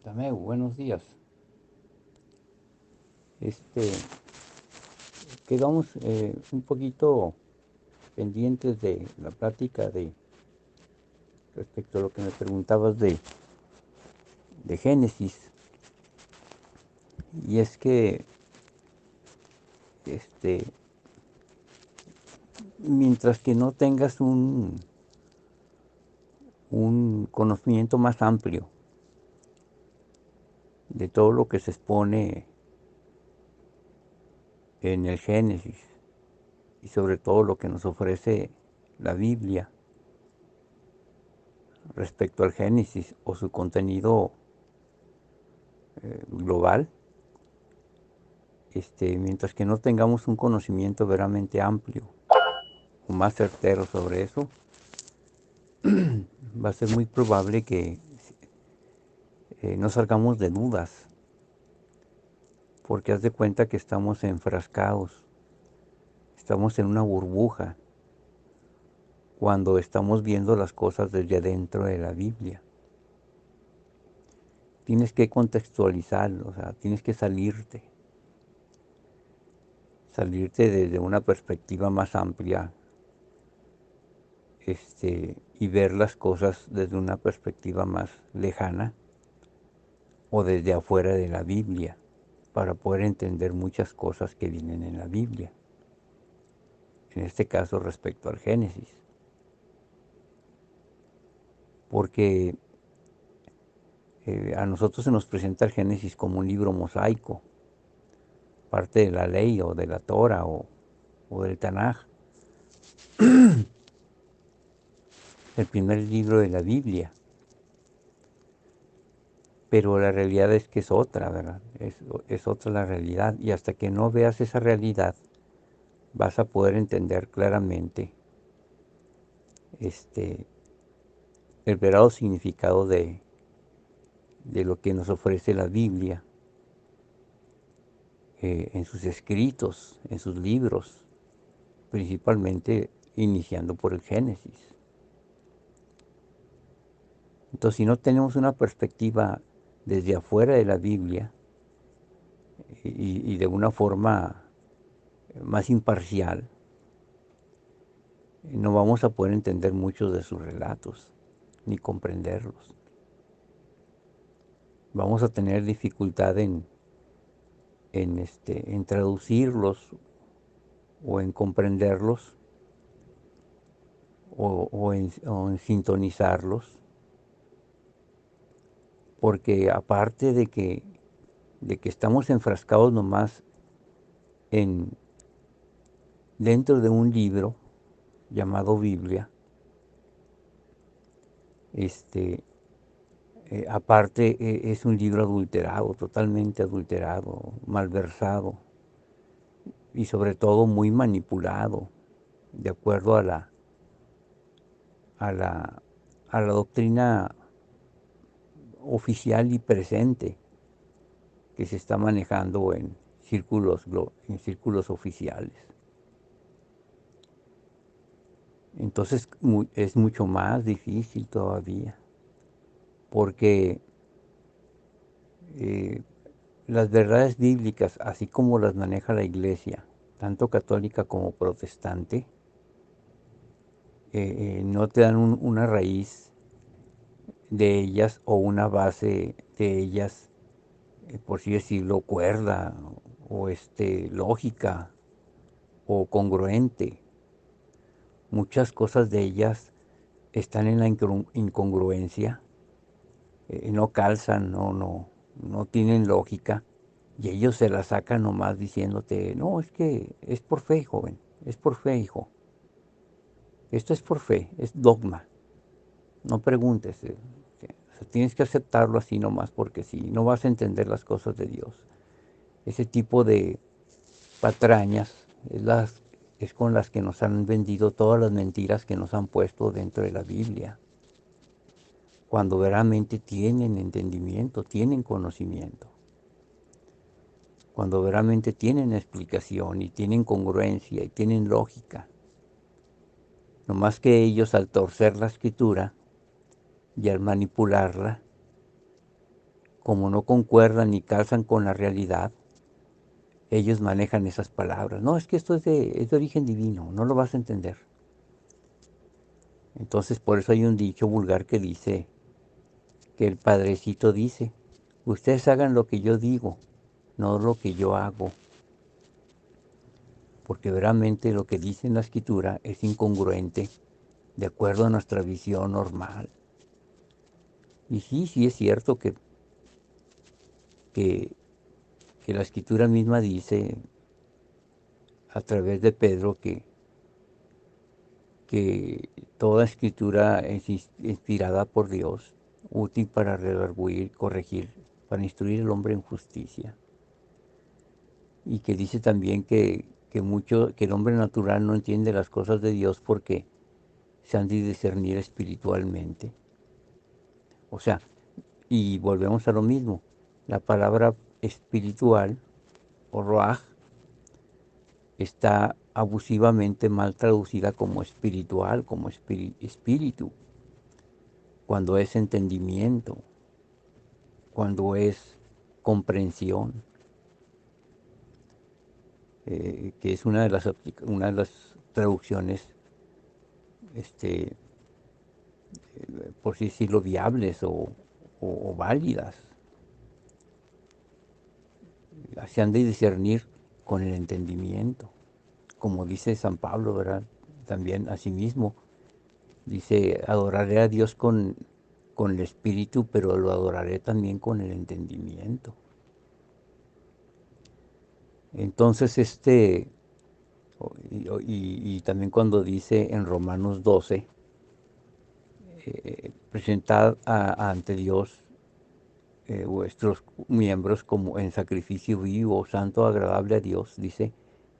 Tameu, buenos días. Este, Quedamos un poquito pendientes de la plática de respecto a lo que me preguntabas de Génesis. Y es que este, mientras que no tengas un conocimiento más amplio de todo lo que se expone en el Génesis y sobre todo lo que nos ofrece la Biblia respecto al Génesis o su contenido global, mientras que no tengamos un conocimiento verdaderamente amplio o más certero sobre eso, va a ser muy probable que no salgamos de dudas, porque haz de cuenta que estamos enfrascados, estamos en una burbuja cuando estamos viendo las cosas desde adentro de la Biblia. Tienes que contextualizarlo, o sea, tienes que salirte desde una perspectiva más amplia, y ver las cosas desde una perspectiva más lejana o desde afuera de la Biblia para poder entender muchas cosas que vienen en la Biblia. En este caso respecto al Génesis. Porque a nosotros se nos presenta el Génesis como un libro mosaico, parte de la ley o de la Torah o del Tanaj, el primer libro de la Biblia. Pero la realidad es que es otra, ¿verdad? Es otra la realidad. Y hasta que no veas esa realidad, vas a poder entender claramente el verdadero significado de lo que nos ofrece la Biblia en sus escritos, en sus libros, principalmente iniciando por el Génesis. Entonces, si no tenemos una perspectiva desde afuera de la Biblia y de una forma más imparcial, no vamos a poder entender muchos de sus relatos, ni comprenderlos. Vamos a tener dificultad en traducirlos o en comprenderlos o en sintonizarlos, porque aparte de que estamos enfrascados nomás dentro de un libro llamado Biblia, aparte es un libro adulterado, totalmente adulterado, malversado y sobre todo muy manipulado de acuerdo a la, a la doctrina oficial y presente que se está manejando en círculos oficiales. Entonces es mucho más difícil todavía, porque las verdades bíblicas, así como las maneja la Iglesia, tanto católica como protestante, no te dan una raíz de ellas o una base de ellas, por así decirlo, cuerda o lógica o congruente. Muchas cosas de ellas están en la incongruencia, no calzan, no tienen lógica, y ellos se la sacan nomás diciéndote, no, es que es por fe, joven, es por fe, hijo. Esto es por fe, es dogma. No preguntes, o sea, tienes que aceptarlo así nomás, porque si no vas a entender las cosas de Dios. Ese tipo de patrañas es con las que nos han vendido todas las mentiras que nos han puesto dentro de la Biblia, cuando verdaderamente tienen entendimiento, tienen conocimiento, cuando verdaderamente tienen explicación y tienen congruencia y tienen lógica. No más que ellos, al torcer la escritura y al manipularla como no concuerdan ni calzan con la realidad, ellos manejan esas palabras. No, es que esto es de origen divino, no lo vas a entender. Entonces por eso hay un dicho vulgar que dice, que el Padrecito dice, ustedes hagan lo que yo digo, no lo que yo hago. Porque verdaderamente lo que dice en la Escritura es incongruente de acuerdo a nuestra visión normal. Y sí, sí es cierto que, que la Escritura misma dice a través de Pedro que toda Escritura es inspirada por Dios, útil para redarguir, corregir, para instruir al hombre en justicia. Y que dice también que el hombre natural no entiende las cosas de Dios porque se han de discernir espiritualmente. O sea, y volvemos a lo mismo, la palabra espiritual o roaj está abusivamente mal traducida como espiritual, como espíritu, cuando es entendimiento, cuando es comprensión, que es una de las traducciones, este, por así decirlo, viables o válidas. Se han de discernir con el entendimiento, como dice San Pablo, ¿verdad? También a sí mismo. Dice, adoraré a Dios con el espíritu, pero lo adoraré también con el entendimiento. Entonces, y también cuando dice en Romanos 12, presentad ante Dios vuestros miembros como en sacrificio vivo, santo, agradable a Dios, dice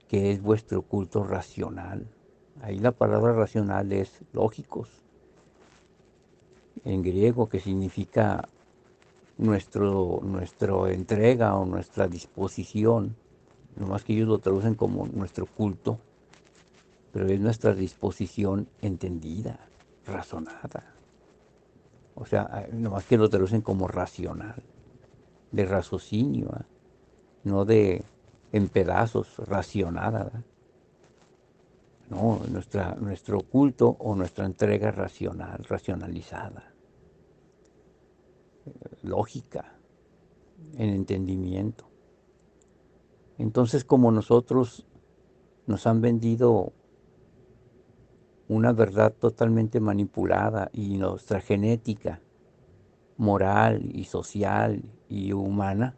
que es vuestro culto racional. Ahí la palabra racional es lógicos, en griego, que significa nuestra entrega o nuestra disposición. Nomás que ellos lo traducen como nuestro culto, pero es nuestra disposición entendida, razonada. O sea, nomás que lo traducen como racional, de raciocinio, ¿eh? No de en pedazos, racionada, ¿verdad? No, nuestro culto o nuestra entrega racional, racionalizada, lógica, en entendimiento. Entonces, como nosotros nos han vendido una verdad totalmente manipulada y nuestra genética moral y social y humana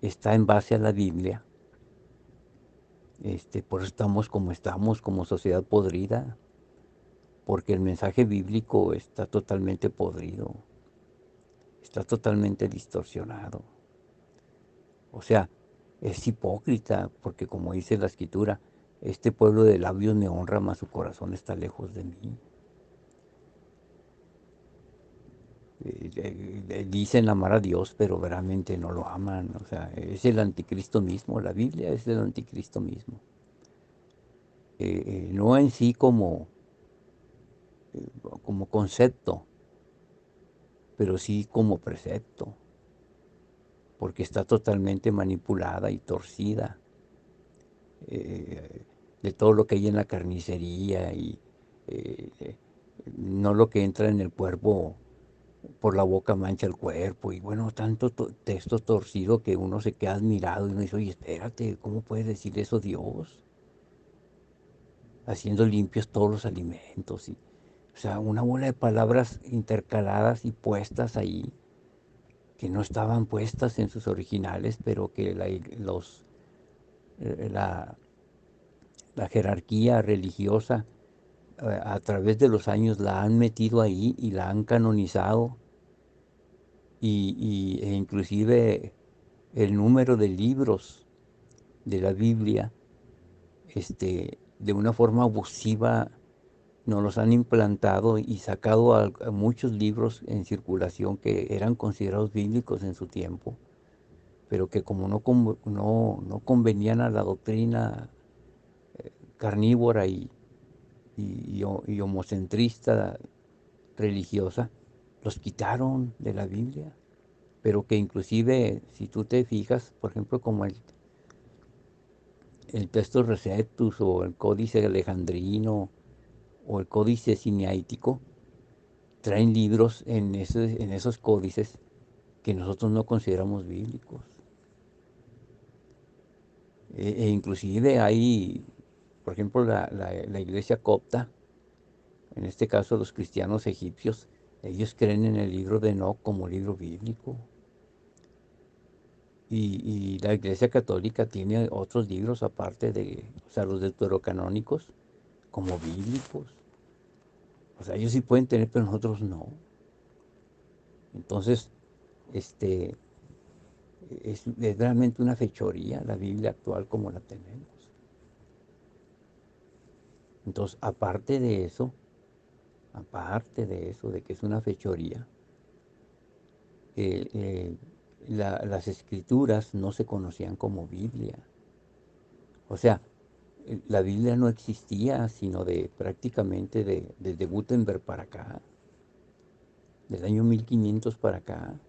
está en base a la Biblia, por eso estamos como sociedad podrida, porque el mensaje bíblico está totalmente podrido, está totalmente distorsionado. O sea, es hipócrita, porque como dice la Escritura, este pueblo de labios me honra, mas su corazón está lejos de mí. Dicen amar a Dios, pero verdaderamente no lo aman. O sea, es el anticristo mismo, la Biblia es el anticristo mismo. No en sí como concepto, pero sí como precepto, porque está totalmente manipulada y torcida, eh, de todo lo que hay en la carnicería y eh, no lo que entra en el cuerpo por la boca mancha el cuerpo y bueno, tanto texto torcido que uno se queda admirado y uno dice, oye, espérate, ¿cómo puedes decir eso Dios? Haciendo limpios todos los alimentos. O sea, una bola de palabras intercaladas y puestas ahí, que no estaban puestas en sus originales, pero que eh, la, la jerarquía religiosa a través de los años la han metido ahí y la han canonizado e inclusive el número de libros de la Biblia, de una forma abusiva, nos los han implantado y sacado a muchos libros en circulación que eran considerados bíblicos en su tiempo, pero que como no convenían a la doctrina carnívora y homocentrista religiosa, los quitaron de la Biblia. pero que inclusive, si tú te fijas, por ejemplo, como el Textus Receptus o el Códice Alejandrino o el Códice Sinaítico, traen libros en esos códices que nosotros no consideramos bíblicos. E inclusive hay, por ejemplo, la iglesia copta, en este caso los cristianos egipcios, ellos creen en el libro de Enoc como libro bíblico. Y la iglesia católica tiene otros libros aparte de, o sea, los deuterocanónicos, como bíblicos. O sea, ellos sí pueden tener, pero nosotros no. Entonces, este, es realmente una fechoría la Biblia actual como la tenemos. Entonces, aparte de eso, de que es una fechoría, eh, eh, las escrituras no se conocían como Biblia. O sea, la Biblia no existía sino de prácticamente desde Gutenberg para acá, del año 1500 para acá.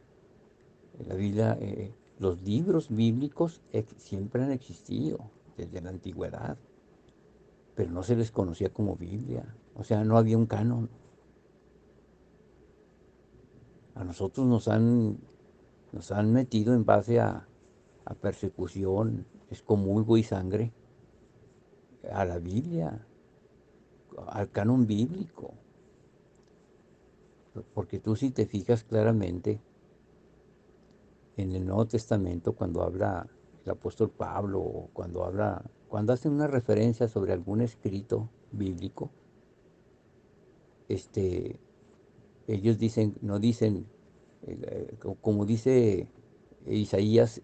La Biblia, los libros bíblicos siempre han existido desde la antigüedad, pero no se les conocía como Biblia. O sea, no había un canon. A nosotros nos han metido en base a persecución, excomulgo y sangre, a la Biblia, al canon bíblico. Porque tú si te fijas claramente en el Nuevo Testamento, cuando habla el apóstol Pablo, o cuando hacen una referencia sobre algún escrito bíblico, este, ellos dicen, no dicen, como dice Isaías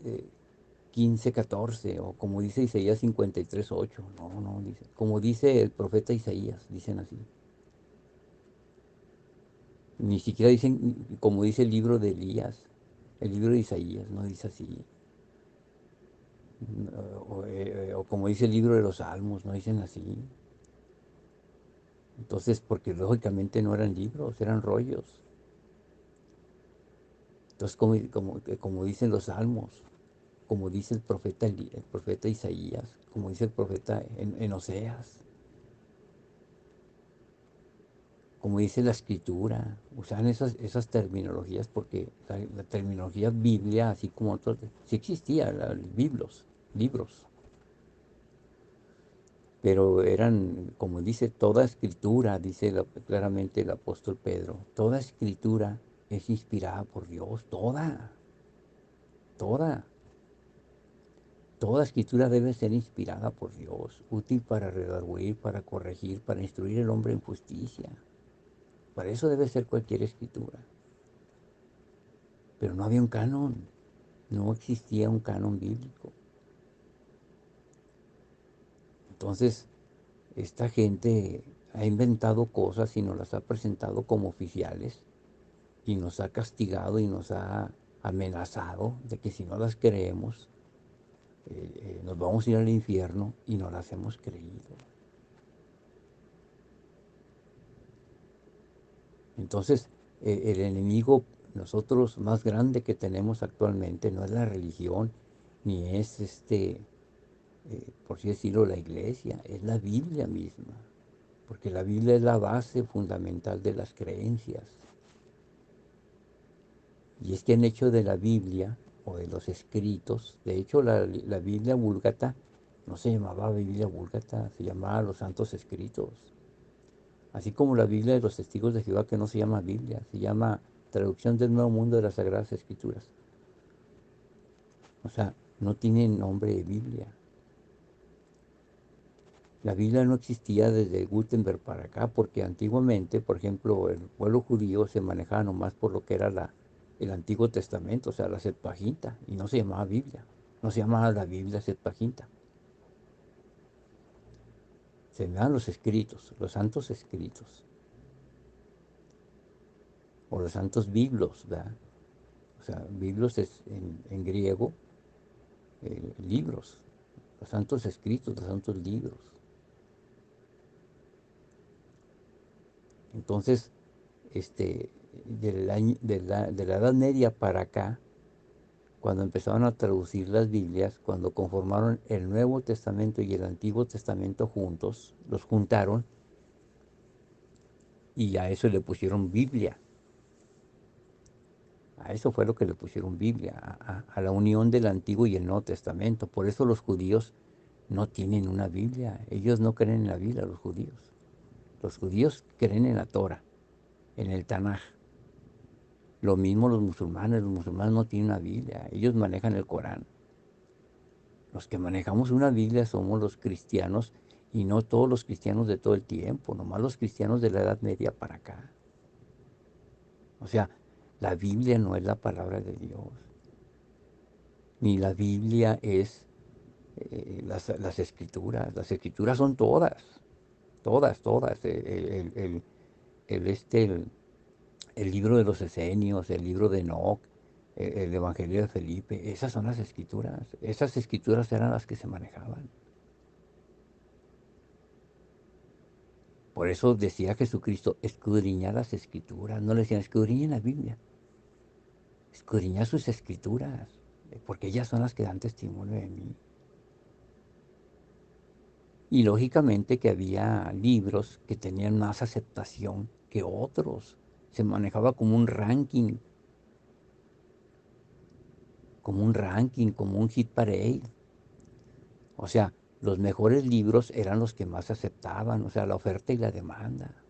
15:14, o como dice Isaías 53:8, no, no, dice, como dice el profeta Isaías, dicen así. Ni siquiera dicen, como dice el libro de Elías, el libro de Isaías, no dice así. O como dice el libro de los Salmos, no dicen así. Entonces, porque lógicamente no eran libros, eran rollos. Entonces, como dicen los Salmos, como dice el profeta Isaías, como dice el profeta en Oseas, como dice la Escritura, usan esas terminologías porque la terminología Biblia, así como otros, sí existía, libros, pero eran, como dice toda escritura, dice claramente el apóstol Pedro, toda escritura es inspirada por Dios, toda, toda escritura debe ser inspirada por Dios, útil para redarguir, para corregir, para instruir al hombre en justicia. Para eso debe ser cualquier escritura. Pero no había un canon, no existía un canon bíblico. Entonces, esta gente ha inventado cosas y nos las ha presentado como oficiales y nos ha castigado y nos ha amenazado de que si no las creemos, nos vamos a ir al infierno, y no las hemos creído. Entonces, el enemigo, nosotros más grande que tenemos actualmente, no es la religión, ni es por así decirlo, la iglesia, es la Biblia misma, porque la Biblia es la base fundamental de las creencias. Y es que han hecho de la Biblia, o de los escritos, de hecho la Biblia Búlgata no se llamaba Biblia Búlgata, se llamaba los Santos Escritos. Así como la Biblia de los Testigos de Jehová, que no se llama Biblia, se llama Traducción del Nuevo Mundo de las Sagradas Escrituras. O sea, no tiene nombre de Biblia. La Biblia no existía desde Gutenberg para acá, porque antiguamente, por ejemplo, el pueblo judío se manejaba nomás por lo que era el Antiguo Testamento, o sea, la Septuaginta, y no se llamaba Biblia, no se llamaba la Biblia Septuaginta, se llamaban los escritos, los santos escritos, o los santos biblos, ¿verdad? O sea, biblos es en griego, libros, los santos escritos, los santos libros. Entonces, de la Edad Media para acá, cuando empezaron a traducir las Biblias, cuando conformaron el Nuevo Testamento y el Antiguo Testamento juntos, los juntaron y a eso le pusieron Biblia. A eso fue lo que le pusieron Biblia, a la unión del Antiguo y el Nuevo Testamento. Por eso los judíos no tienen una Biblia. Ellos no creen en la Biblia, los judíos. Los judíos creen en la Torah, en el Tanaj. Lo mismo los musulmanes no tienen una Biblia, ellos manejan el Corán. Los que manejamos una Biblia somos los cristianos y no todos los cristianos de todo el tiempo, nomás los cristianos de la Edad Media para acá. O sea, la Biblia no es la palabra de Dios, ni la Biblia es las escrituras. Las escrituras son todas, todas, todas. El, este, el- el libro de los Esenios, el libro de Enoc, el Evangelio de Felipe, esas son las escrituras. Esas escrituras eran las que se manejaban. Por eso decía Jesucristo, escudriñar las escrituras. No le decían, escudriñen la Biblia, escudriñar sus escrituras, porque ellas son las que dan testimonio de mí. Y lógicamente que había libros que tenían más aceptación que otros. Se manejaba como un hit parade. O sea, los mejores libros eran los que más se aceptaban, o sea, la oferta y la demanda.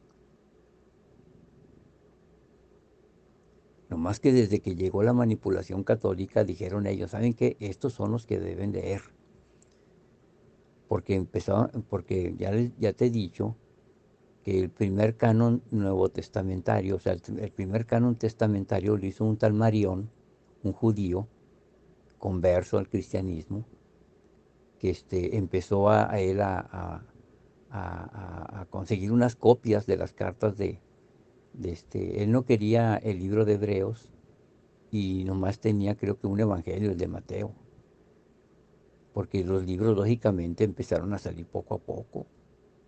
No más que desde que llegó la manipulación católica dijeron ellos, ¿saben qué? Estos son los que deben leer. Porque ya te he dicho que el primer canon nuevo testamentario, o sea, el primer canon testamentario lo hizo un tal Marión, un judío, converso al cristianismo, que empezó a él a conseguir unas copias de las cartas él no quería el libro de Hebreos y nomás tenía creo que un evangelio, el de Mateo, porque los libros lógicamente empezaron a salir poco a poco,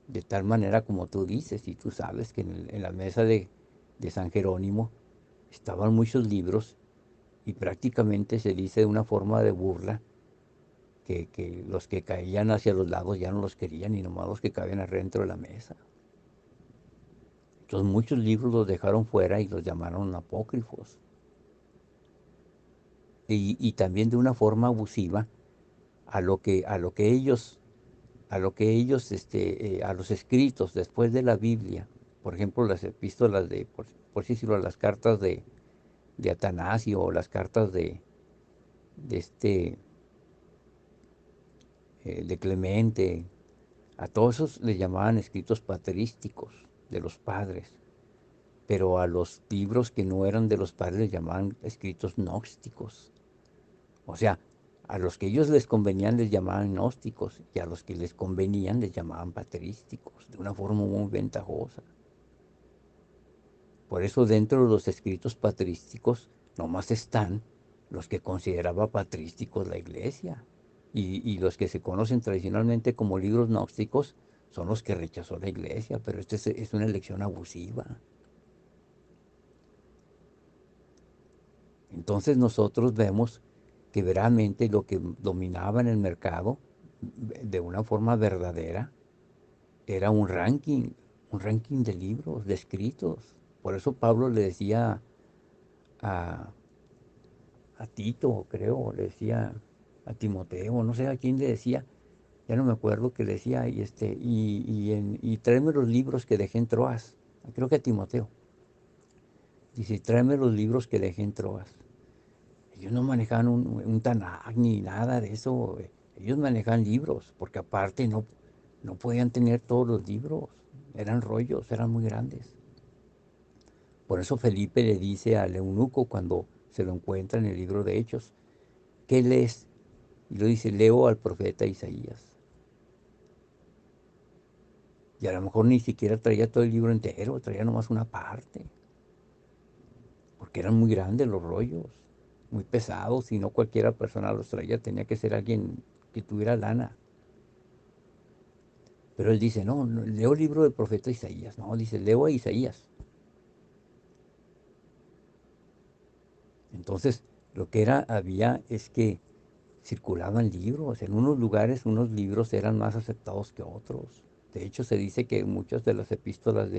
de tal manera como tú dices, y tú sabes que en la mesa de San Jerónimo estaban muchos libros y prácticamente se dice de una forma de burla que los que caían hacia los lados ya no los querían y nomás los que cabían adentro de la mesa. Entonces muchos libros los dejaron fuera y los llamaron apócrifos. Y también de una forma abusiva a lo que ellos, a los escritos después de la Biblia, por ejemplo, las epístolas por así decirlo, las cartas de Atanasio o las cartas de este, de Clemente, a todos esos les llamaban escritos patrísticos de los padres, pero a los libros que no eran de los padres les llamaban escritos gnósticos. O sea, a los que ellos les convenían les llamaban gnósticos y a los que les convenían les llamaban patrísticos, de una forma muy ventajosa. Por eso dentro de los escritos patrísticos nomás están los que consideraba patrísticos la iglesia. Y los que se conocen tradicionalmente como libros gnósticos son los que rechazó la iglesia, pero esta es una elección abusiva. Entonces nosotros vemos que verdaderamente lo que dominaba en el mercado de una forma verdadera era un ranking de libros, de escritos. Por eso Pablo le decía a, a Tito, creo, le decía a Timoteo, no sé a quién le decía, ya no me acuerdo que le decía, y tráeme los libros que dejé en Troas, creo que a Timoteo. Dice, tráeme los libros que dejé en Troas. Ellos no manejaban un Tanakh ni nada de eso. Ellos manejaban libros, porque aparte no podían tener todos los libros. Eran rollos, eran muy grandes. Por eso Felipe le dice al eunuco cuando se lo encuentra en el libro de Hechos, ¿qué lees? Y lo dice, leo al profeta Isaías. Y a lo mejor ni siquiera traía todo el libro entero, traía nomás una parte, porque eran muy grandes los rollos, muy pesados, y no cualquiera persona los traía, tenía que ser alguien que tuviera lana. Pero él dice, no, no, leo el libro del profeta Isaías. No, dice, leo a Isaías. Entonces, Lo que había es que circulaban libros. En unos lugares unos libros eran más aceptados que otros. De hecho, se dice que muchas de las epístolas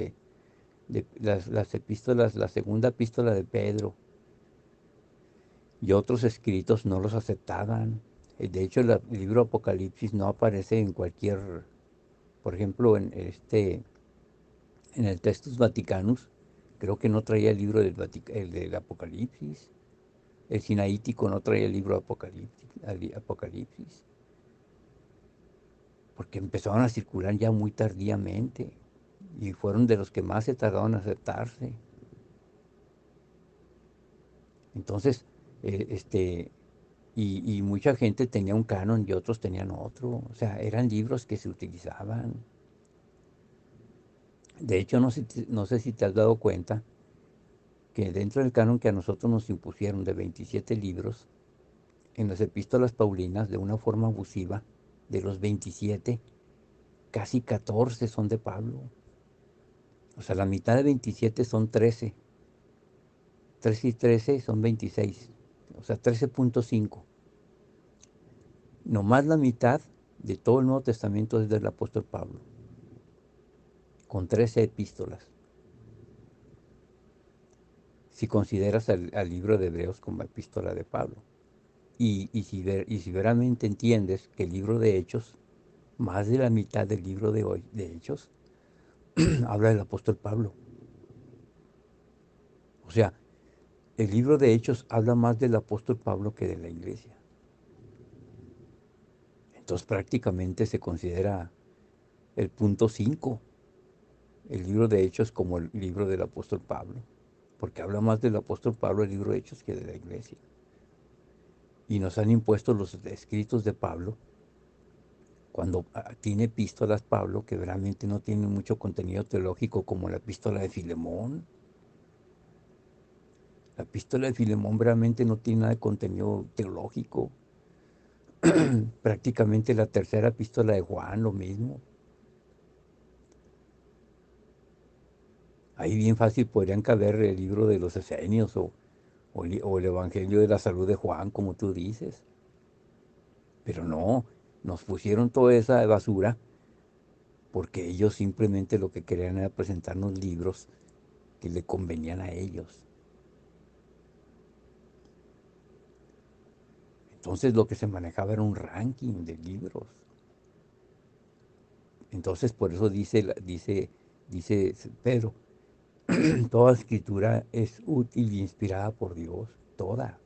las epístolas, la segunda epístola de Pedro y otros escritos no los aceptaban. De hecho, el libro Apocalipsis no aparece en cualquier, por ejemplo, en el Textus Vaticanus, creo que no traía el libro el del Apocalipsis. El Sinaítico no traía el libro Apocalipsis, porque empezaron a circular ya muy tardíamente y fueron de los que más se tardaron en aceptarse. Entonces, y mucha gente tenía un canon y otros tenían otro. O sea, eran libros que se utilizaban. De hecho, no sé si te has dado cuenta que dentro del canon que a nosotros nos impusieron de 27 libros, en las epístolas paulinas, de una forma abusiva, de los 27, casi 14 son de Pablo. O sea, la mitad de 27 son 13. 13 y 13 son 26. O sea, 13.5. No más la mitad de todo el Nuevo Testamento es del apóstol Pablo, con 13 epístolas. Si consideras al libro de Hebreos como epístola de Pablo. Y si veramente entiendes que el libro de Hechos, más de la mitad del libro de Hechos, habla del apóstol Pablo. O sea, el libro de Hechos habla más del apóstol Pablo que de la iglesia. Entonces prácticamente se considera el punto 5, el libro de Hechos, como el libro del apóstol Pablo, porque habla más del apóstol Pablo el libro de Hechos que de la iglesia. Y nos han impuesto los escritos de Pablo, cuando tiene epístolas Pablo que realmente no tienen mucho contenido teológico, como la epístola de Filemón. La epístola de Filemón realmente no tiene nada de contenido teológico. Prácticamente la tercera epístola de Juan, lo mismo. Ahí bien fácil podrían caber el libro de los Esenios o el Evangelio de la Salud de Juan, como tú dices. Pero no, nos pusieron toda esa basura porque ellos simplemente lo que querían era presentarnos libros que le convenían a ellos. Entonces lo que se manejaba era un ranking de libros. Entonces por eso dice Pedro, toda escritura es útil y inspirada por Dios, toda,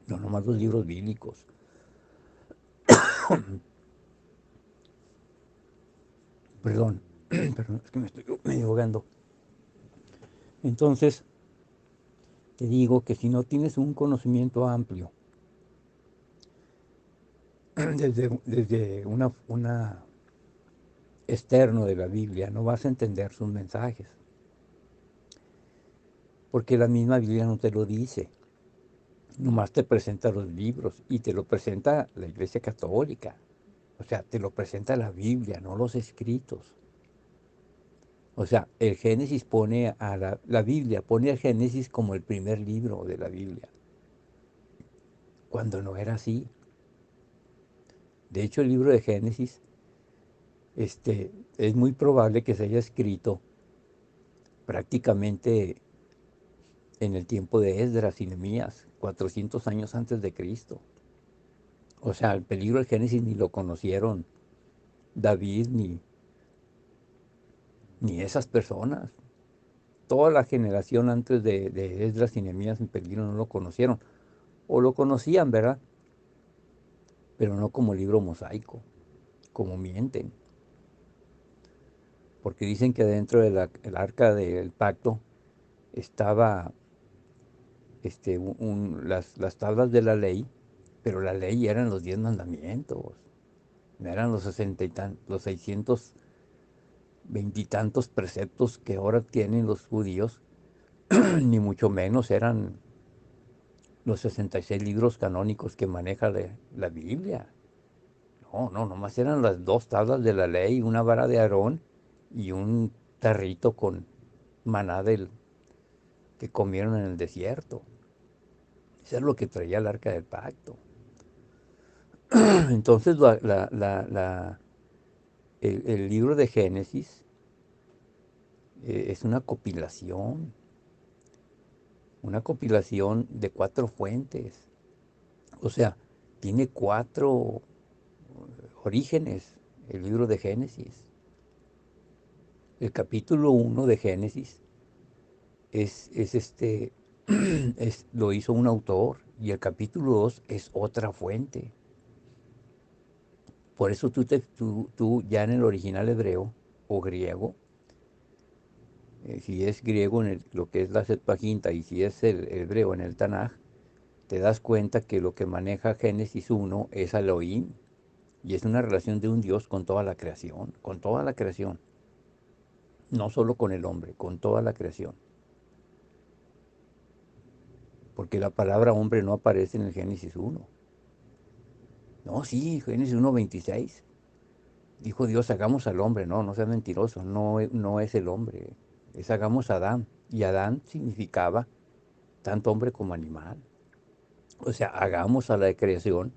no nomás los libros bíblicos. Perdón, perdón, es que me estoy medio ahogando. Entonces, te digo que si no tienes un conocimiento amplio desde una externo de la Biblia, no vas a entender sus mensajes, porque la misma Biblia no te lo dice. Nomás te presenta los libros y te lo presenta la Iglesia Católica. O sea, te lo presenta la Biblia, no los escritos. O sea, el Génesis pone a la Biblia, pone al Génesis como el primer libro de la Biblia, cuando no era así. De hecho, el libro de Génesis, es muy probable que se haya escrito prácticamente en el tiempo de Esdras y Nehemías, 400 años antes de Cristo. O sea, el peligro del Génesis ni lo conocieron David ni esas personas. Toda la generación antes de Esdras y Nehemías en peligro no lo conocieron. O lo conocían, ¿verdad? Pero no como libro mosaico, como mienten. Porque dicen que dentro del arca del pacto estaba las tablas de la ley, pero la ley eran los 10 mandamientos, no eran los 600 veintitantos preceptos que ahora tienen los judíos, ni mucho menos eran los 66 libros canónicos que maneja la Biblia. No, no, nomás eran las dos tablas de la ley, una vara de Aarón y un tarrito con maná que comieron en el desierto. Eso es lo que traía el arca del pacto. Entonces el libro de Génesis es una compilación de 4 fuentes. O sea, tiene 4 orígenes el libro de Génesis. El capítulo 1 de Génesis es lo hizo un autor y el capítulo 2 es otra fuente. Por eso tú ya en el original hebreo o griego, si es griego en lo que es la Septuaginta y si es el hebreo en el Tanaj, te das cuenta que lo que maneja Génesis 1 es Elohim y es una relación de un Dios con toda la creación, no solo con el hombre, con toda la creación. Porque la palabra hombre no aparece en el Génesis 1. No, sí, Génesis 1:26. Dijo Dios, hagamos al hombre. No, no sea mentiroso, no es el hombre. Es hagamos a Adán. Y Adán significaba tanto hombre como animal. O sea, hagamos a la creación,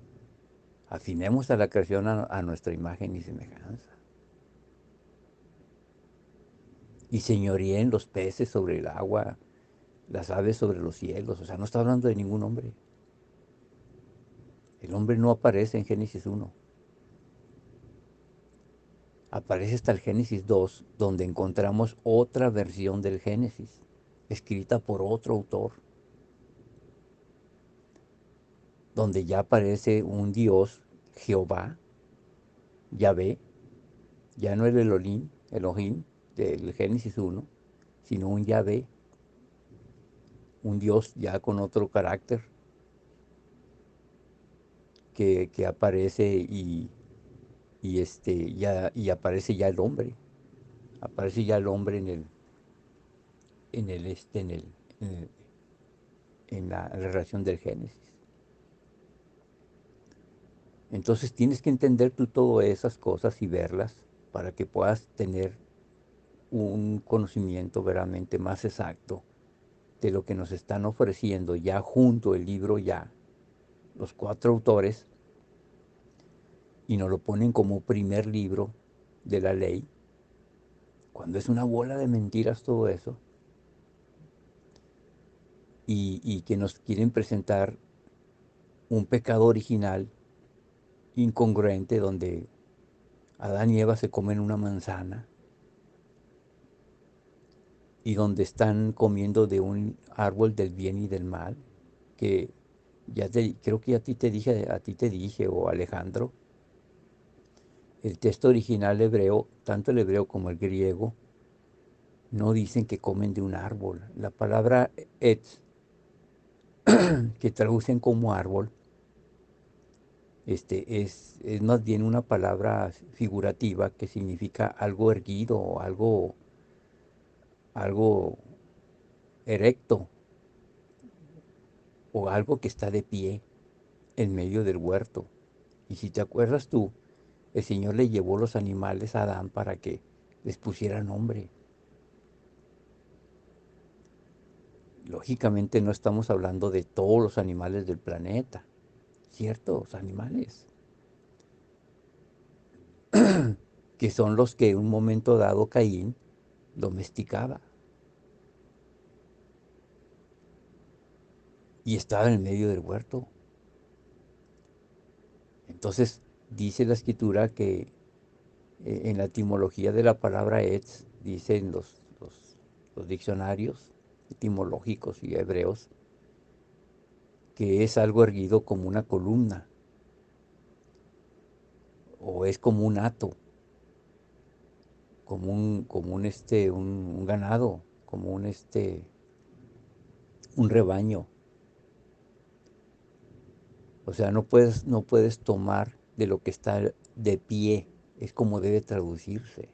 afinemos a la creación a nuestra imagen y semejanza. Y señoríen los peces sobre el agua, las aves sobre los cielos. O sea, no está hablando de ningún hombre. El hombre no aparece en Génesis 1. Aparece hasta el Génesis 2, donde encontramos otra versión del Génesis, escrita por otro autor, donde ya aparece un Dios, Jehová, Yahvé, ya no el Elohim del Génesis 1, sino un Yahvé, un Dios ya con otro carácter que aparece y aparece ya el hombre, aparece ya el hombre en el, este, en el- en la relación del Génesis. Entonces tienes que entender tú todas esas cosas y verlas para que puedas tener un conocimiento verdaderamente más exacto de lo que nos están ofreciendo ya junto el libro ya, los 4 autores, y nos lo ponen como primer libro de la ley, cuando es una bola de mentiras todo eso, y que nos quieren presentar un pecado original incongruente donde Adán y Eva se comen una manzana y donde están comiendo de un árbol del bien y del mal, que creo que a ti te dije, o Alejandro, el texto original hebreo, tanto el hebreo como el griego, no dicen que comen de un árbol. La palabra etz, que traducen como árbol, es más bien una palabra figurativa que significa algo erguido o algo erecto o algo que está de pie en medio del huerto. Y si te acuerdas tú, el Señor le llevó los animales a Adán para que les pusiera nombre. Lógicamente no estamos hablando de todos los animales del planeta, ciertos animales, que son los que en un momento dado Caín domesticaba y estaba en el medio del huerto. Entonces dice la escritura que en la etimología de la palabra etz, dicen los diccionarios etimológicos y hebreos, que es algo erguido como una columna o es como un hato, como un ganado, como un rebaño. O sea, no puedes tomar de lo que está de pie, es como debe traducirse.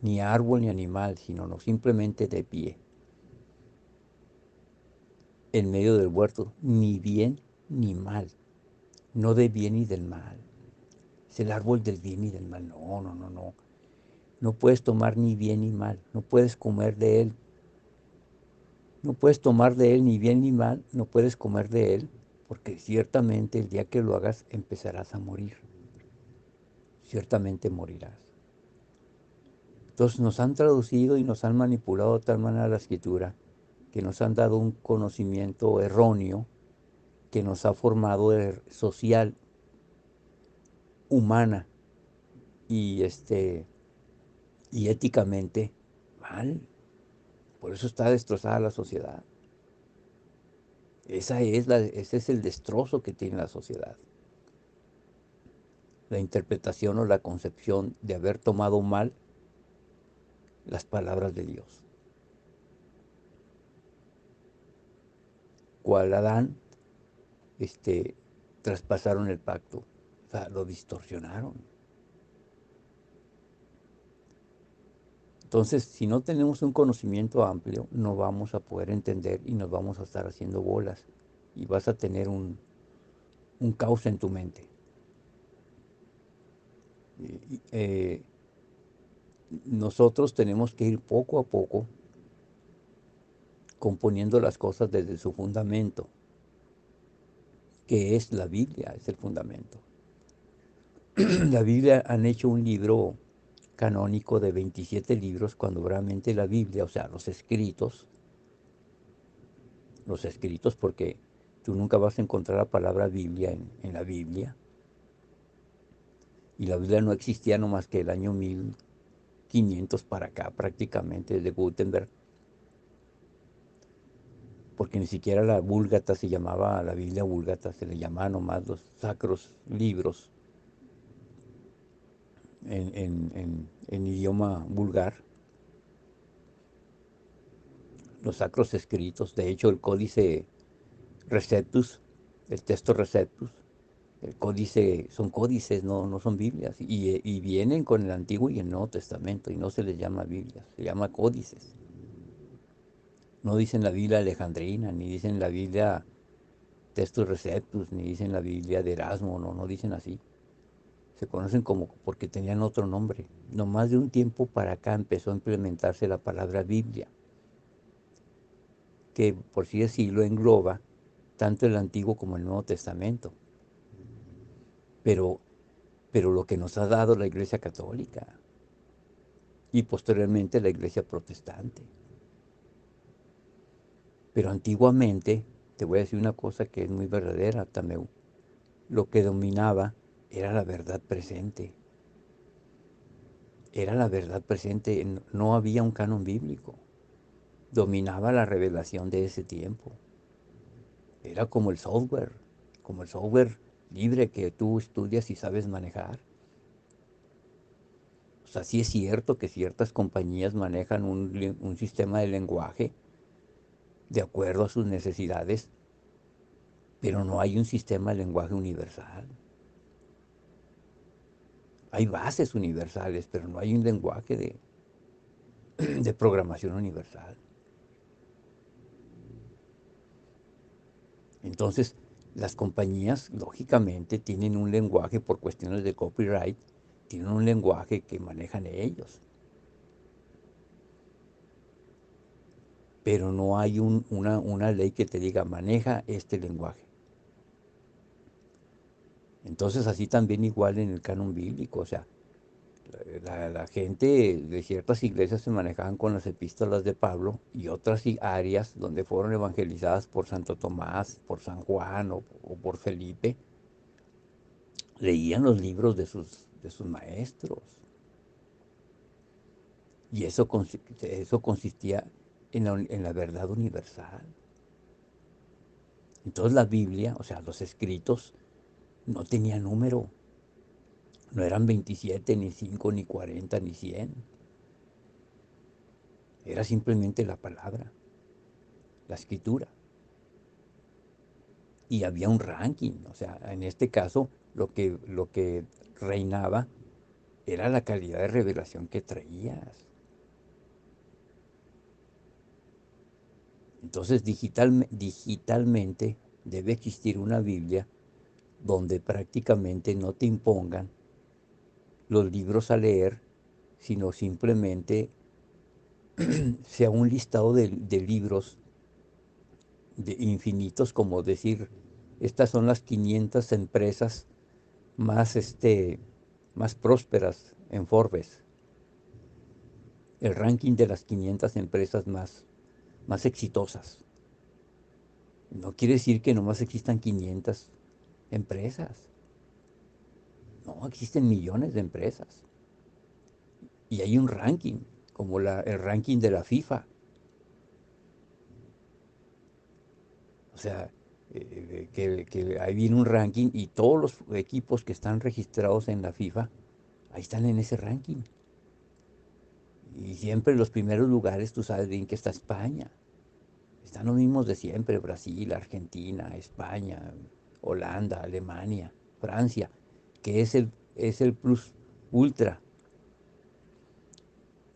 Ni árbol ni animal, sino no, simplemente de pie, en medio del huerto, ni bien ni mal, no de bien y del mal. Es el árbol del bien y del mal. No, no, no, no. No puedes tomar ni bien ni mal, no puedes comer de él No puedes tomar de él ni bien ni mal, no puedes comer de él, porque ciertamente el día que lo hagas empezarás a morir. Ciertamente morirás. Entonces nos han traducido y nos han manipulado de tal manera la escritura que nos han dado un conocimiento erróneo que nos ha formado social, humana y, y éticamente mal. Por eso está destrozada la sociedad. Ese es el destrozo que tiene la sociedad. La interpretación o la concepción de haber tomado mal las palabras de Dios. Cual Adán, este, traspasaron el pacto, o sea, lo distorsionaron. Entonces, si no tenemos un conocimiento amplio, no vamos a poder entender y nos vamos a estar haciendo bolas y vas a tener un caos en tu mente. Eh, nosotros tenemos que ir poco a poco componiendo las cosas desde su fundamento, que es la Biblia, es el fundamento. La Biblia han hecho un libro canónico de 27 libros, cuando realmente la Biblia, o sea, los escritos, porque tú nunca vas a encontrar la palabra Biblia en la Biblia, y la Biblia no existía no más que el año 1500 para acá, prácticamente, desde Gutenberg, porque ni siquiera la Vulgata se llamaba la Biblia Vulgata, se le llamaba nomás los sacros libros en idioma vulgar, los sacros escritos. De hecho, el códice Receptus, el texto Receptus, el códice, son códices, no son Biblias, y vienen con el Antiguo y el Nuevo Testamento, y no se les llama Biblias, se llama códices. No dicen la Biblia alejandrina, ni dicen la Biblia Textus Receptus, ni dicen la Biblia de Erasmo, no dicen así. Se conocen como porque tenían otro nombre. No más de un tiempo para acá empezó a implementarse la palabra Biblia, que por sí decirlo engloba tanto el Antiguo como el Nuevo Testamento. Pero, pero lo que nos ha dado la Iglesia Católica y posteriormente la Iglesia Protestante. Pero antiguamente, te voy a decir una cosa que es muy verdadera, Tameu, lo que dominaba era la verdad presente. Era la verdad presente, no había un canon bíblico. Dominaba la revelación de ese tiempo. Era como el software libre que tú estudias y sabes manejar. O sea, sí es cierto que ciertas compañías manejan un sistema de lenguaje de acuerdo a sus necesidades, pero no hay un sistema de lenguaje universal. Hay bases universales, pero no hay un lenguaje de programación universal. Entonces, las compañías, lógicamente, tienen un lenguaje por cuestiones de copyright, tienen un lenguaje que manejan ellos, pero no hay una ley que te diga, maneja este lenguaje. Entonces, así también igual en el canon bíblico, o sea, la gente de ciertas iglesias se manejaban con las epístolas de Pablo y otras áreas donde fueron evangelizadas por Santo Tomás, por San Juan o por Felipe, leían los libros de sus maestros. Y eso consistía en la verdad universal. Entonces la Biblia, o sea, los escritos, no tenían número. No eran 27, ni 5, ni 40, ni 100. Era simplemente la palabra, la escritura. Y había un ranking. O sea, en este caso, lo que reinaba era la calidad de revelación que traías. Entonces, digitalmente debe existir una Biblia donde prácticamente no te impongan los libros a leer, sino simplemente sea un listado de libros de infinitos, como decir, estas son las 500 empresas más, más prósperas en Forbes, el ranking de las 500 empresas más exitosas. No quiere decir que nomás existan 500 empresas, no, existen millones de empresas. Y hay un ranking, como el ranking de la FIFA. O sea, que ahí viene un ranking y todos los equipos que están registrados en la FIFA, ahí están en ese ranking. Y siempre en los primeros lugares, tú sabes bien que está España. Están los mismos de siempre: Brasil, Argentina, España, Holanda, Alemania, Francia, que es el plus ultra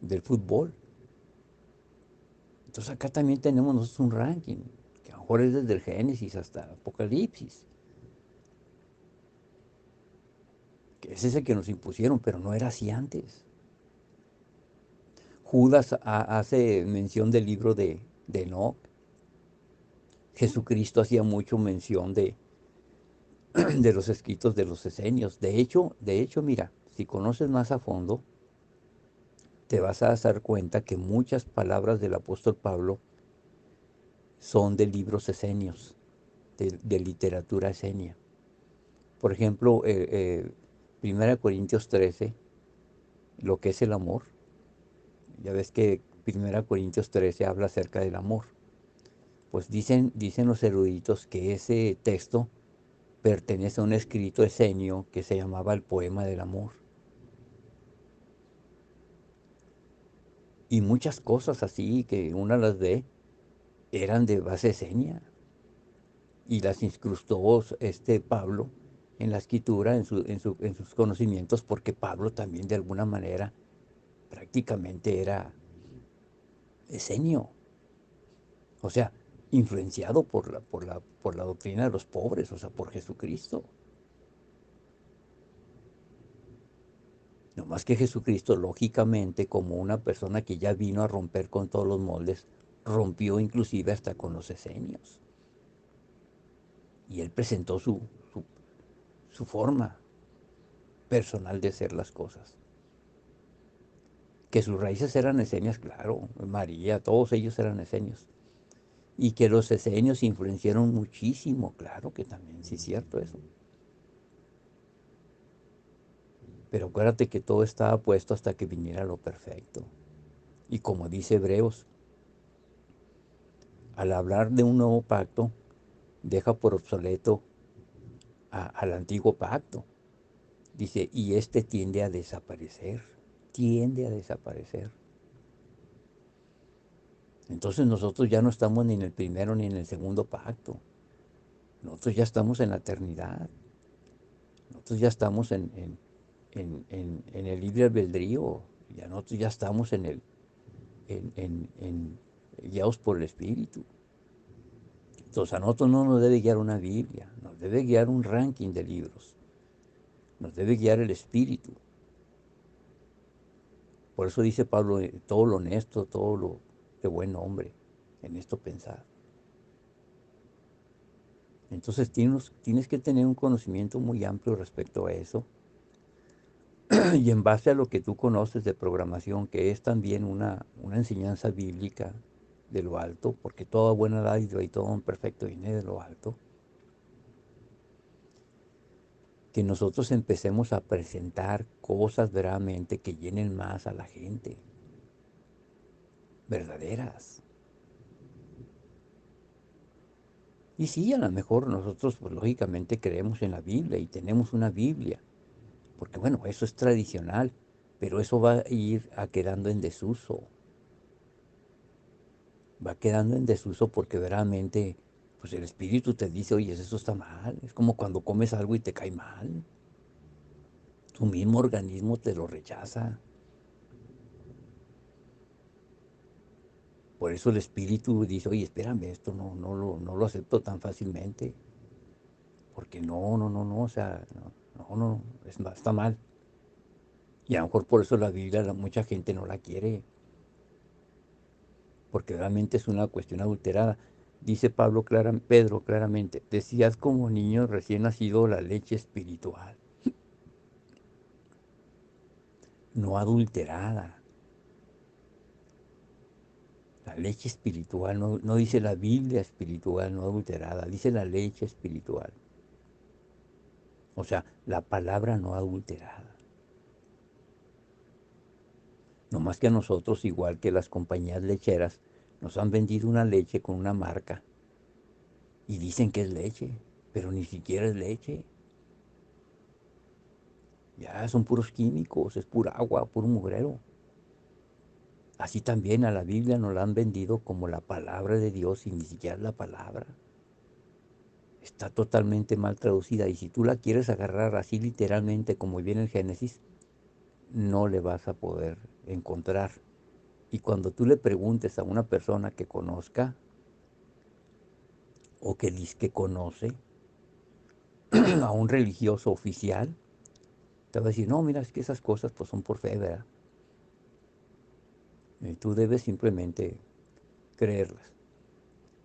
del fútbol. Entonces acá también tenemos nosotros un ranking, que a lo mejor es desde el Génesis hasta Apocalipsis, que es ese que nos impusieron, pero no era así antes. Judas hace mención del libro de Enoch. Jesucristo hacía mucho mención de los escritos de los esenios. De hecho, mira, si conoces más a fondo, te vas a dar cuenta que muchas palabras del apóstol Pablo son de libros esenios, de literatura esenia. Por ejemplo, 1 Corintios 13, lo que es el amor. Ya ves que 1 Corintios 13 habla acerca del amor. Pues dicen los eruditos que ese texto pertenece a un escrito esenio que se llamaba el poema del amor. Y muchas cosas así que una las ve eran de base esenia y las incrustó Pablo en la escritura, en sus conocimientos, porque Pablo también de alguna manera prácticamente era esenio, o sea, influenciado por la doctrina de los pobres, o sea, por Jesucristo. No más que Jesucristo, lógicamente, como una persona que ya vino a romper con todos los moldes, rompió inclusive hasta con los esenios. Y él presentó su forma personal de hacer las cosas. Que sus raíces eran esenias, claro, María, todos ellos eran esenios. Y que los esenios influenciaron muchísimo, claro que también, sí es cierto eso. Pero acuérdate que todo estaba puesto hasta que viniera lo perfecto. Y como dice Hebreos, al hablar de un nuevo pacto, deja por obsoleto al antiguo pacto. Dice, y este tiende a desaparecer, tiende a desaparecer. Entonces nosotros ya no estamos ni en el primero ni en el segundo pacto. Nosotros ya estamos en la eternidad. Nosotros ya estamos en el libre albedrío. Ya nosotros ya estamos guiados por el Espíritu. Entonces a nosotros no nos debe guiar una Biblia, nos debe guiar un ranking de libros, nos debe guiar el Espíritu. Por eso dice Pablo, todo lo honesto, todo lo de buen hombre, en esto pensar. Entonces tienes que tener un conocimiento muy amplio respecto a eso. Y en base a lo que tú conoces de programación, que es también una enseñanza bíblica de lo alto, porque toda buena dádiva y todo un perfecto viene de lo alto, que nosotros empecemos a presentar cosas verdaderamente que llenen más a la gente, verdaderas. Y sí, a lo mejor nosotros, pues, lógicamente creemos en la Biblia y tenemos una Biblia, porque bueno, eso es tradicional, pero eso va a ir quedando en desuso. Va quedando en desuso porque verdaderamente, pues el espíritu te dice, oye, eso está mal. Es como cuando comes algo y te cae mal. Tu mismo organismo te lo rechaza. Por eso el espíritu dice, oye, espérame, esto no lo acepto tan fácilmente. Porque no, o sea, no, está mal. Y a lo mejor por eso la Biblia mucha gente no la quiere, porque realmente es una cuestión adulterada. Dice Pedro claramente, decías como niño recién nacido la leche espiritual, no adulterada. La leche espiritual, no dice la Biblia espiritual, no adulterada, dice la leche espiritual. O sea, la palabra no adulterada. No más que a nosotros, igual que las compañías lecheras, nos han vendido una leche con una marca y dicen que es leche, pero ni siquiera es leche. Ya son puros químicos, es pura agua, puro mugrero. Así también a la Biblia nos la han vendido como la palabra de Dios y ni siquiera es la palabra. Está totalmente mal traducida y si tú la quieres agarrar así literalmente como viene el Génesis, no le vas a poder encontrar. Y cuando tú le preguntes a una persona que conozca o que dice que conoce, a un religioso oficial, te va a decir, no, mira, es que esas cosas pues son por fe, ¿verdad? Y tú debes simplemente creerlas.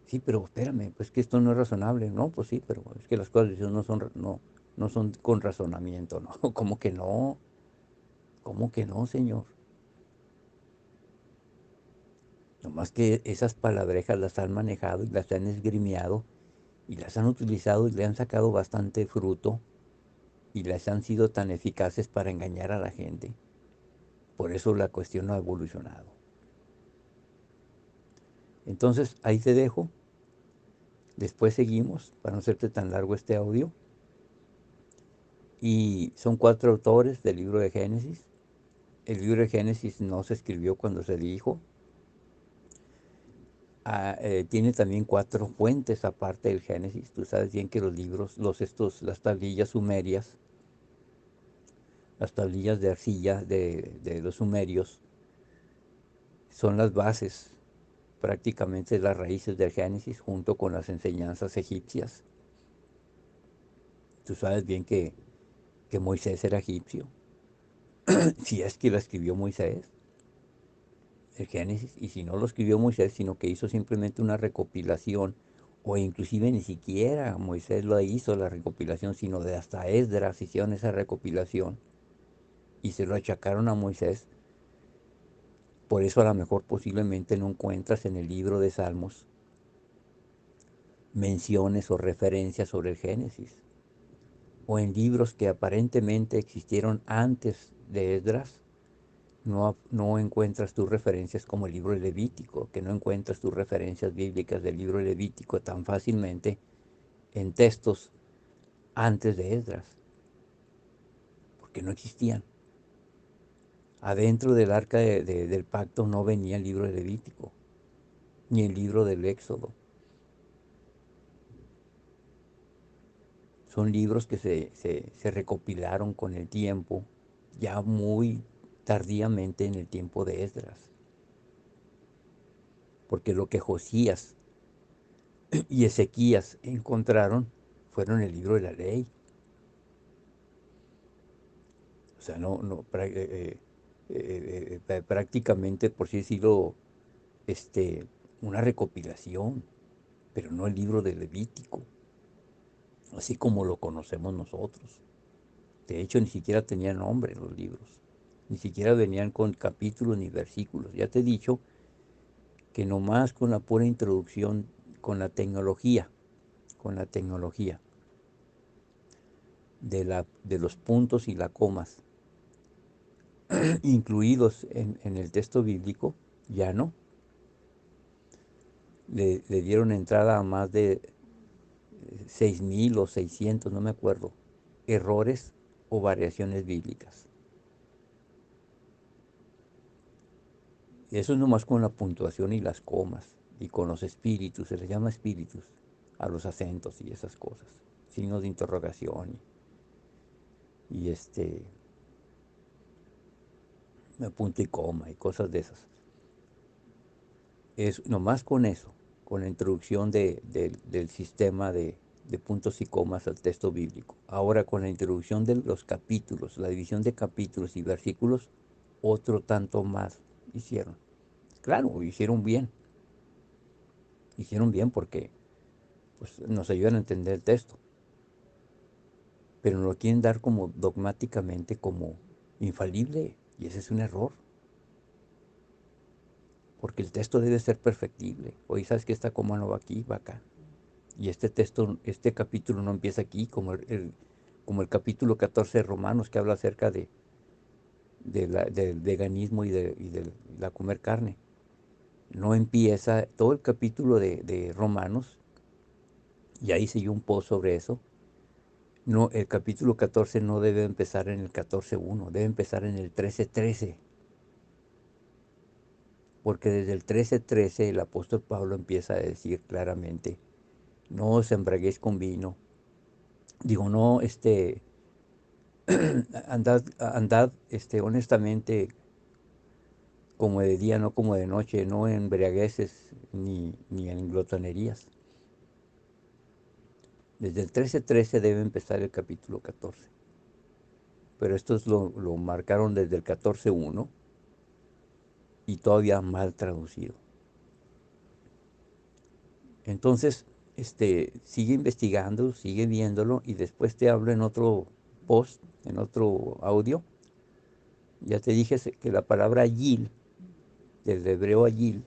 Sí, pero espérame, pues que esto no es razonable. No, pues sí, pero es que las cosas de Dios no son con razonamiento, ¿no? ¿Cómo que no? ¿Cómo que no, Señor? Nomás que esas palabrejas las han manejado y las han esgrimiado y las han utilizado y le han sacado bastante fruto y las han sido tan eficaces para engañar a la gente. Por eso la cuestión no ha evolucionado. Entonces, ahí te dejo. Después seguimos, para no hacerte tan largo este audio. Y son 4 autores del libro de Génesis. El libro de Génesis no se escribió cuando se dijo. Tiene también 4 fuentes aparte del Génesis. Tú sabes bien que los libros, las tablillas sumerias, las tablillas de arcilla de los sumerios, son las bases, prácticamente las raíces del Génesis, junto con las enseñanzas egipcias. Tú sabes bien que Moisés era egipcio, si es que lo escribió Moisés, el Génesis, y si no lo escribió Moisés, sino que hizo simplemente una recopilación, o inclusive ni siquiera Moisés lo hizo la recopilación, sino de hasta Esdras hicieron esa recopilación y se lo achacaron a Moisés. Por eso a lo mejor posiblemente no encuentras en el libro de Salmos menciones o referencias sobre el Génesis, o en libros que aparentemente existieron antes de Esdras. No encuentras tus referencias como el libro de Levítico, que no encuentras tus referencias bíblicas del libro de Levítico tan fácilmente en textos antes de Esdras, porque no existían. Adentro del arca del pacto no venía el libro de Levítico, ni el libro del Éxodo. Son libros que se recopilaron con el tiempo, ya muy tardíamente en el tiempo de Esdras, porque lo que Josías y Ezequías encontraron fueron el libro de la ley. O sea, prácticamente, por así decirlo, este, una recopilación, pero no el libro de Levítico, así como lo conocemos nosotros. De hecho, ni siquiera tenían nombre los libros, ni siquiera venían con capítulos ni versículos. Ya te he dicho que nomás con la pura introducción, con la tecnología de los puntos y las comas incluidos en el texto bíblico, ya no. Le dieron entrada a más de 6.000 o 600, no me acuerdo, errores o variaciones bíblicas. Eso es nomás con la puntuación y las comas y con los espíritus, se les llama espíritus a los acentos y esas cosas, signos de interrogación y punto y coma y cosas de esas. Es nomás con eso, con la introducción del sistema de puntos y comas al texto bíblico. Ahora con la introducción de los capítulos, la división de capítulos y versículos, otro tanto más hicieron. Claro, hicieron bien. Hicieron bien porque pues, nos ayudan a entender el texto, pero nos lo quieren dar como dogmáticamente, como infalible, y ese es un error, porque el texto debe ser perfectible. Hoy sabes que esta coma no va aquí, va acá. Y este texto, este capítulo no empieza aquí, como el capítulo 14 de Romanos, que habla acerca del veganismo y de la comer carne. No empieza todo el capítulo de Romanos, y ahí hice yo un post sobre eso. No, el capítulo 14 no debe empezar en el 14:1, debe empezar en el 13:13, porque desde el 13:13 el apóstol Pablo empieza a decir claramente, no os embraguéis con vino. Digo, no, andad, honestamente, como de día, no como de noche, no en embriagueces ni en glotonerías. Desde el 13:13 debe empezar el capítulo 14. Pero estos lo marcaron desde el 14:1 y todavía mal traducido. Entonces, sigue investigando, sigue viéndolo y después te hablo en otro post, en otro audio. Ya te dije que la palabra yil, del hebreo ayil,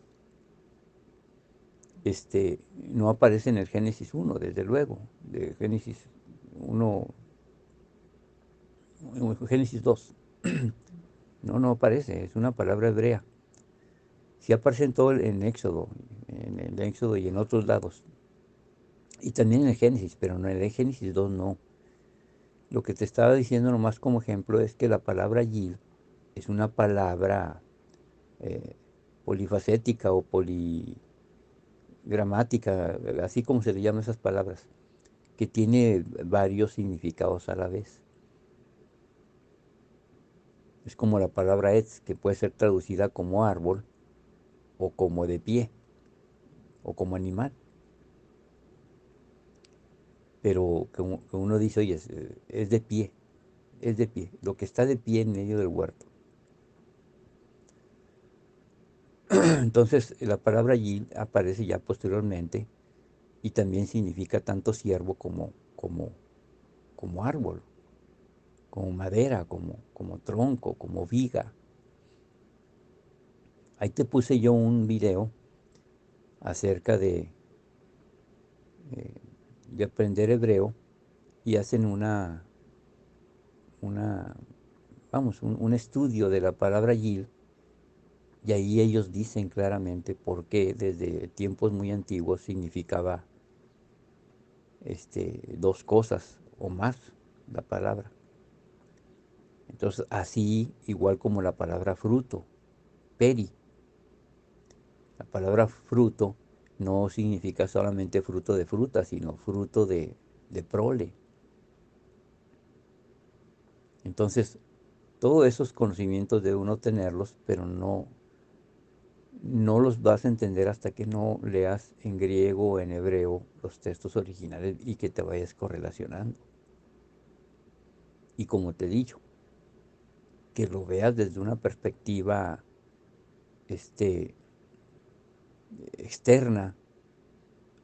no aparece en el Génesis 1, desde luego, de Génesis 1, Génesis 2. No aparece, es una palabra hebrea. Sí aparece en Éxodo, en el Éxodo y en otros lados. Y también en el Génesis, pero en el Génesis 2 no. Lo que te estaba diciendo nomás como ejemplo es que la palabra yil es una palabra eh, polifacética o poligramática, así como se le llama esas palabras, que tiene varios significados a la vez. Es como la palabra etz, que puede ser traducida como árbol, o como de pie, o como animal. Pero que uno dice, oye, es de pie, es de pie, lo que está de pie en medio del huerto. Entonces, la palabra yil aparece ya posteriormente y también significa tanto siervo como árbol, como madera, como tronco, como viga. Ahí te puse yo un video acerca de aprender hebreo y hacen una vamos, un estudio de la palabra yil y ahí ellos dicen claramente por qué desde tiempos muy antiguos significaba dos cosas o más la palabra. Entonces, así igual como la palabra fruto, peri. La palabra fruto no significa solamente fruto de fruta, sino fruto de prole. Entonces, todos esos conocimientos debe uno tenerlos, pero no los vas a entender hasta que no leas en griego o en hebreo los textos originales y que te vayas correlacionando. Y como te he dicho, que lo veas desde una perspectiva este, externa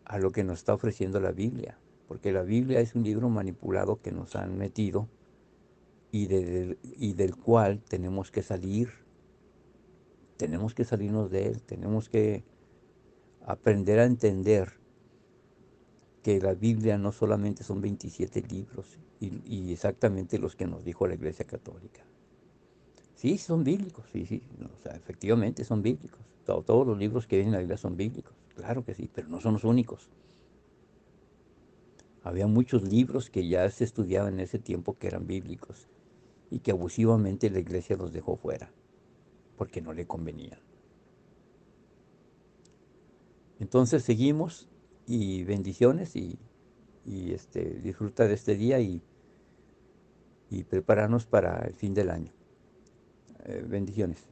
a lo que nos está ofreciendo la Biblia, porque la Biblia es un libro manipulado que nos han metido y del cual tenemos que salirnos de él, tenemos que aprender a entender que la Biblia no solamente son 27 libros y exactamente los que nos dijo la Iglesia Católica. Sí, son bíblicos, sí, sí, no, o sea, efectivamente son bíblicos. Todos los libros que vienen en la Biblia son bíblicos, claro que sí, pero no son los únicos. Había muchos libros que ya se estudiaban en ese tiempo que eran bíblicos y que abusivamente la iglesia los dejó fuera porque no le convenían. Entonces seguimos y bendiciones y disfruta de este día y prepararnos para el fin del año. Bendiciones.